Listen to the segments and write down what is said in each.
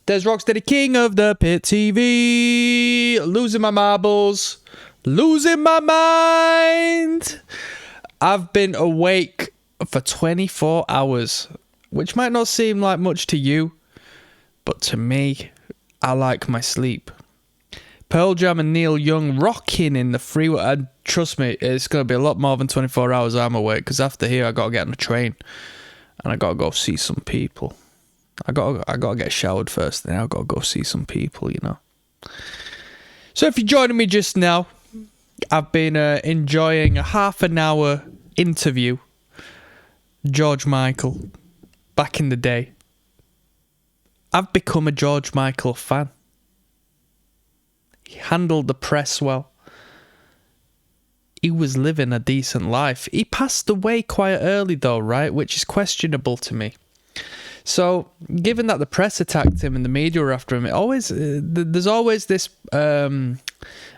There's Rocksteady, king of the pit TV. Losing my marbles. Losing my mind. I've been awake for 24 hours, which might not seem like much to you, but to me, I like my sleep. Pearl Jam and Neil Young rocking in the freeway. And trust me, it's going to be a lot more than 24 hours I'm awake, because after here I got to get on a train and I got to go see some people. I got to get showered first, then I got to go see some people, you know. So if you're joining me just now, I've been enjoying a half an hour interview. George Michael, back in the day. I've become a George Michael fan. He handled the press well. He was living a decent life. He passed away quite early though, right? Which is questionable to me. So, given that the press attacked him and the media were after him, there's always this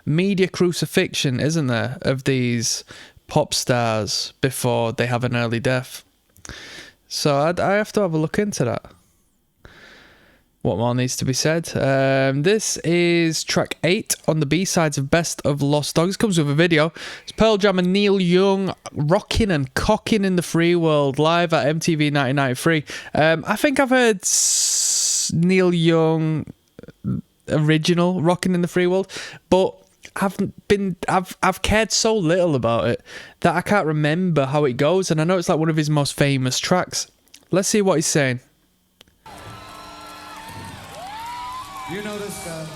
media crucifixion, isn't there, of these pop stars before they have an early death. So I have to have a look into that. What more needs to be said? This is track 8 on the B-sides of Best of Lost Dogs. It comes with a video. It's Pearl Jam and Neil Young rocking and cocking in the free world live at MTV 1993. I think I've heard Neil Young original rocking in the free world, but I've cared so little about it that I can't remember how it goes, and I know it's like one of his most famous tracks. Let's see what he's saying. You know this guy.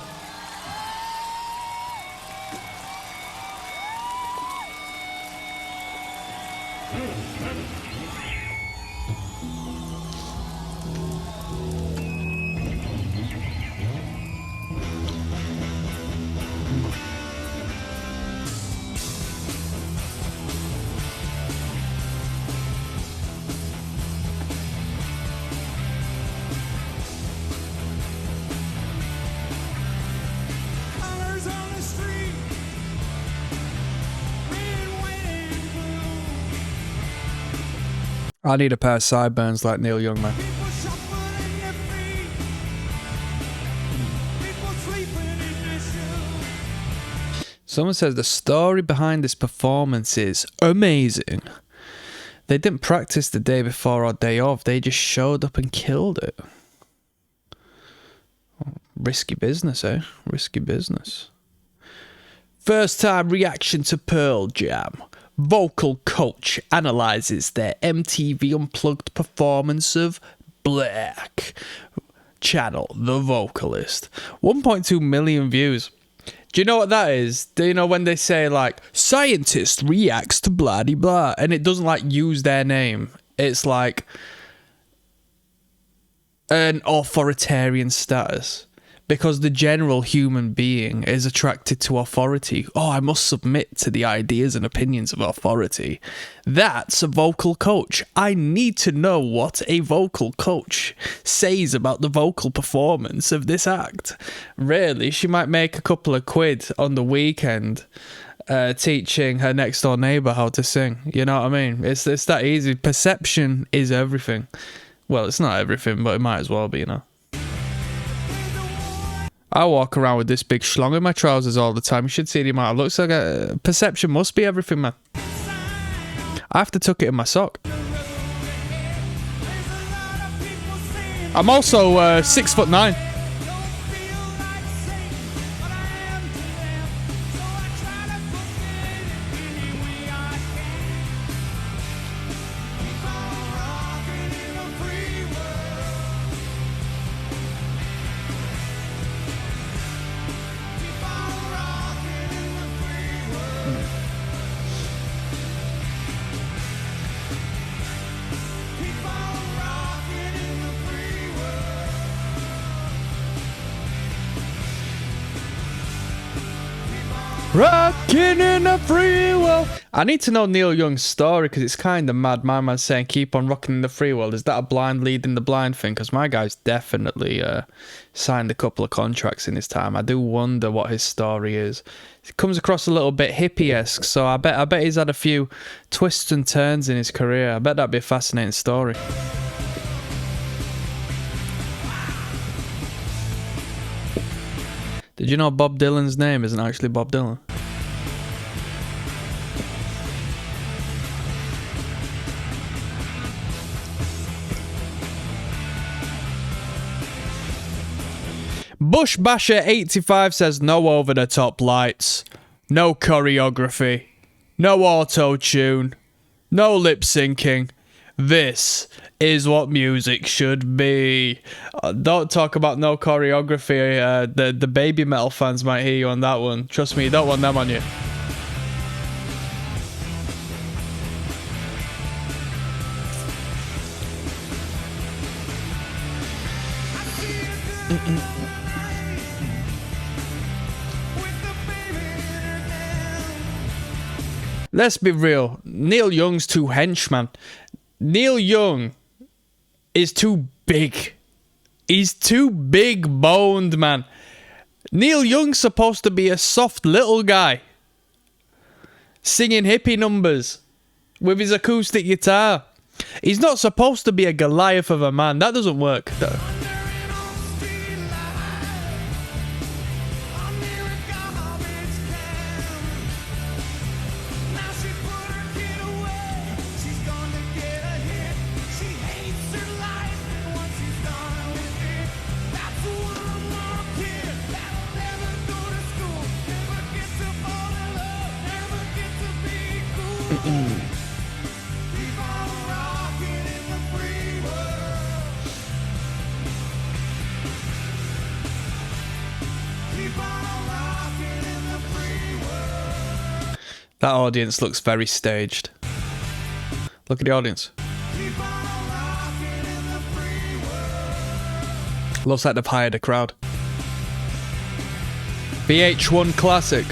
I need a pair of sideburns like Neil Young, man. Someone says the story behind this performance is amazing. They didn't practice the day before or day of. They just showed up and killed it. Risky business, eh? Risky business. First time reaction to Pearl Jam. Vocal coach analyzes their MTV Unplugged performance of Black. Channel The Vocalist. 1.2 million views. Do you know what that is? Do you know when they say like, scientist reacts to blah de blah, and it doesn't like use their name? It's like an authoritarian status. Because the general human being is attracted to authority. Oh, I must submit to the ideas and opinions of authority. That's a vocal coach. I need to know what a vocal coach says about the vocal performance of this act. Really, she might make a couple of quid on the weekend teaching her next door neighbour how to sing. You know what I mean? It's that easy. Perception is everything. Well, it's not everything, but it might as well be, you know. I walk around with this big schlong in my trousers all the time. You should see the amount of looks like perception must be everything, man. I have to tuck it in my sock. I'm also 6'9". Rockin' in the free world. I need to know Neil Young's story because it's kind of mad. My man's saying keep on rocking in the free world. Is that a blind leading the blind thing? Because my guy's definitely signed a couple of contracts in his time. I do wonder what his story is. It comes across a little bit hippie-esque, so I bet he's had a few twists and turns in his career. I bet that'd be a fascinating story. Did you know Bob Dylan's name isn't actually Bob Dylan? Bush Basher 85 says no over the top lights, no choreography, no auto tune, no lip syncing. This is what music should be. Don't talk about no choreography. The baby metal fans might hear you on that one. Trust me, you don't want them on you. Let's be real. Neil Young's too hench, man. Neil Young is too big. He's too big boned, man. Neil Young's supposed to be a soft little guy, singing hippie numbers with his acoustic guitar. He's not supposed to be a Goliath of a man. That doesn't work, though. That audience looks very staged. Look at the audience. Looks like they've hired a crowd. VH1 Classic.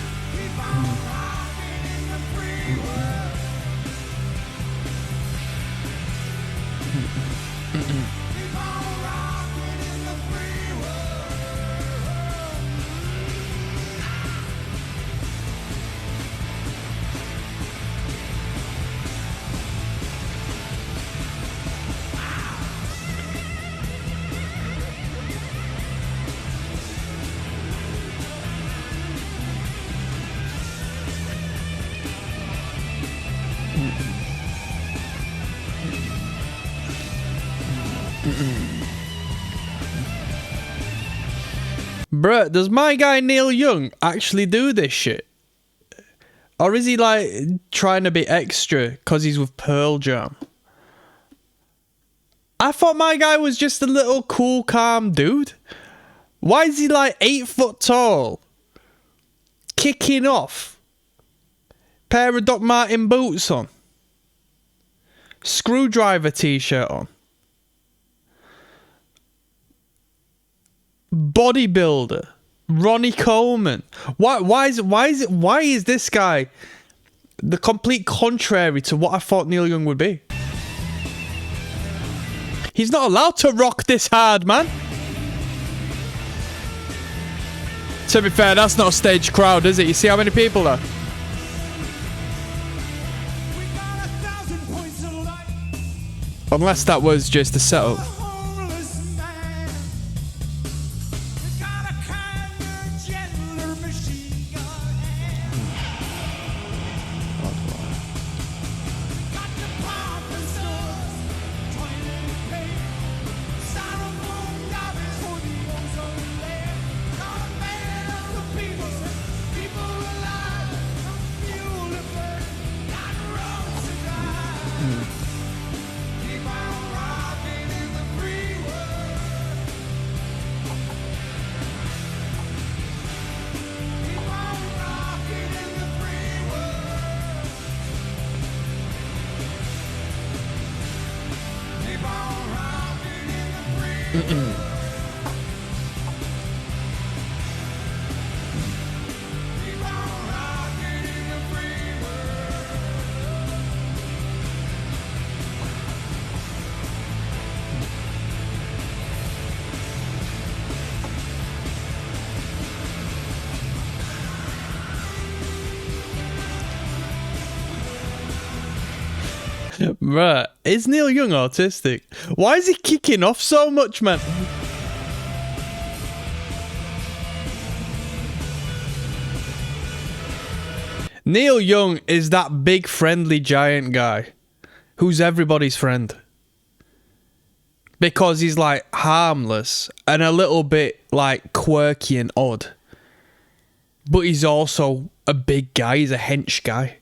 Bruh, does my guy Neil Young actually do this shit? Or is he like trying to be extra because he's with Pearl Jam? I thought my guy was just a little cool, calm dude. Why is he like 8 foot tall? Kicking off. Pair of Doc Martin boots on. Screwdriver t-shirt on. Bodybuilder. Ronnie Coleman. Why is this guy the complete contrary to what I thought Neil Young would be? He's not allowed to rock this hard, man. To be fair, that's not a staged crowd, is it? You see how many people there? Unless that was just a setup. Bruh, is Neil Young autistic? Why is he kicking off so much, man? Neil Young is that big friendly giant guy who's everybody's friend. Because he's like harmless and a little bit like quirky and odd. But he's also a big guy, he's a hench guy.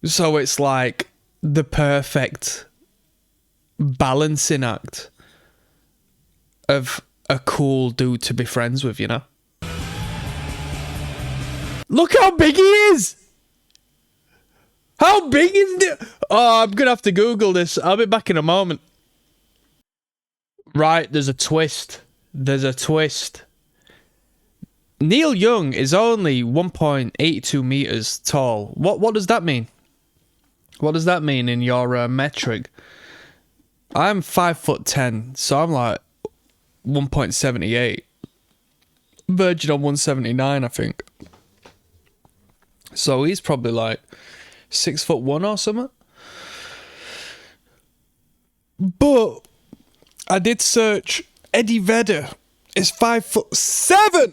So it's like the perfect balancing act of a cool dude to be friends with, you know? Look how big he is! How big is it? Oh, I'm gonna have to Google this. I'll be back in a moment. Right, there's a twist. There's a twist. Neil Young is only 1.82 meters tall. What does that mean? What does that mean in your metric? I'm 5'10", so I'm like 1.78. Verging on 179, I think. So he's probably like 6'1" or something. But I did search. Eddie Vedder is 5'7".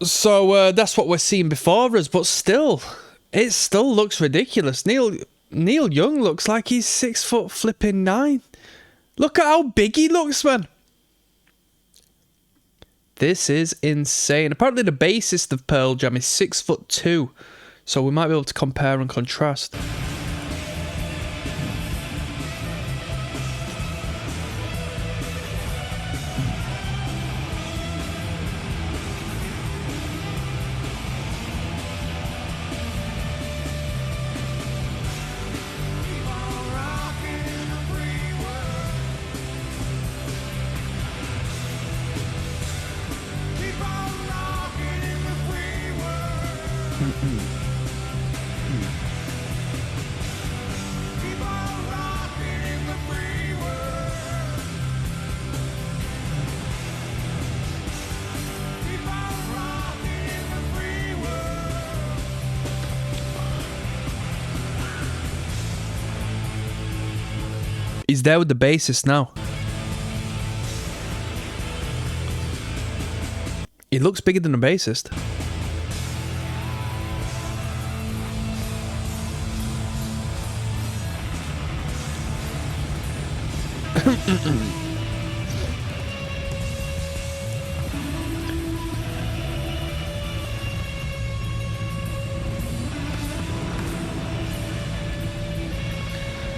So that's what we're seeing before us. But still, it still looks ridiculous. Neil Young looks like he's 6'9". Look at how big he looks, man. This is insane. Apparently the bassist of Pearl Jam is 6'2". So we might be able to compare and contrast. He's there with the bassist now. He looks bigger than the bassist.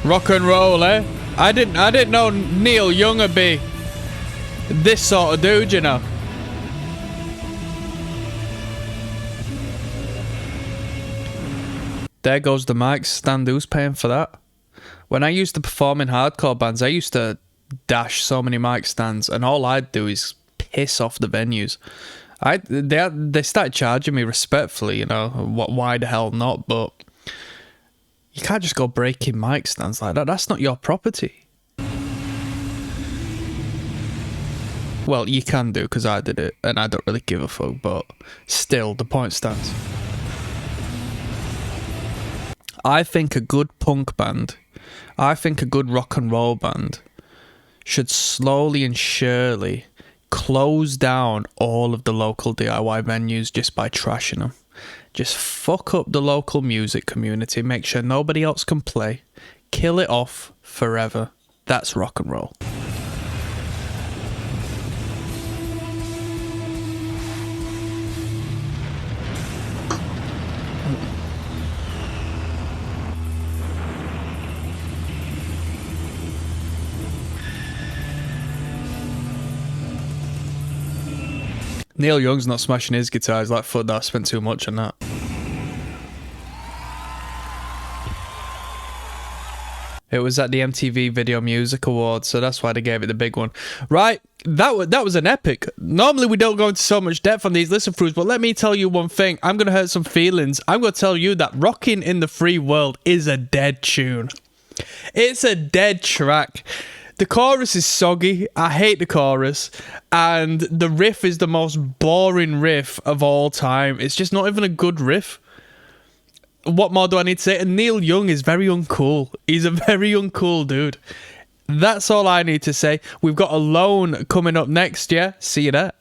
Rock and roll, eh? I didn't know Neil Young would be this sort of dude, you know. There goes the mic stand. Who's paying for that? When I used to perform in hardcore bands, I used to dash so many mic stands, and all I'd do is piss off the venues. They started charging me respectfully, you know. Why the hell not? But you can't just go breaking mic stands like that. That's not your property. Well, you can do, because I did it, and I don't really give a fuck, but still, the point stands. I think a good punk band, I think a good rock and roll band should slowly and surely close down all of the local DIY venues just by trashing them. Just fuck up the local music community, make sure nobody else can play, kill it off forever. That's rock and roll. Neil Young's not smashing his guitar. He's like, fuck that, I spent too much on that. It was at the MTV Video Music Awards, so that's why they gave it the big one. Right, that was an epic. Normally we don't go into so much depth on these listen throughs, but let me tell you one thing. I'm going to hurt some feelings. I'm going to tell you that Rockin' in the Free World is a dead tune. It's a dead track. The chorus is soggy. I hate the chorus. And the riff is the most boring riff of all time. It's just not even a good riff. What more do I need to say? And Neil Young is very uncool. He's a very uncool dude. That's all I need to say. We've got Alone coming up next, yeah? See you there.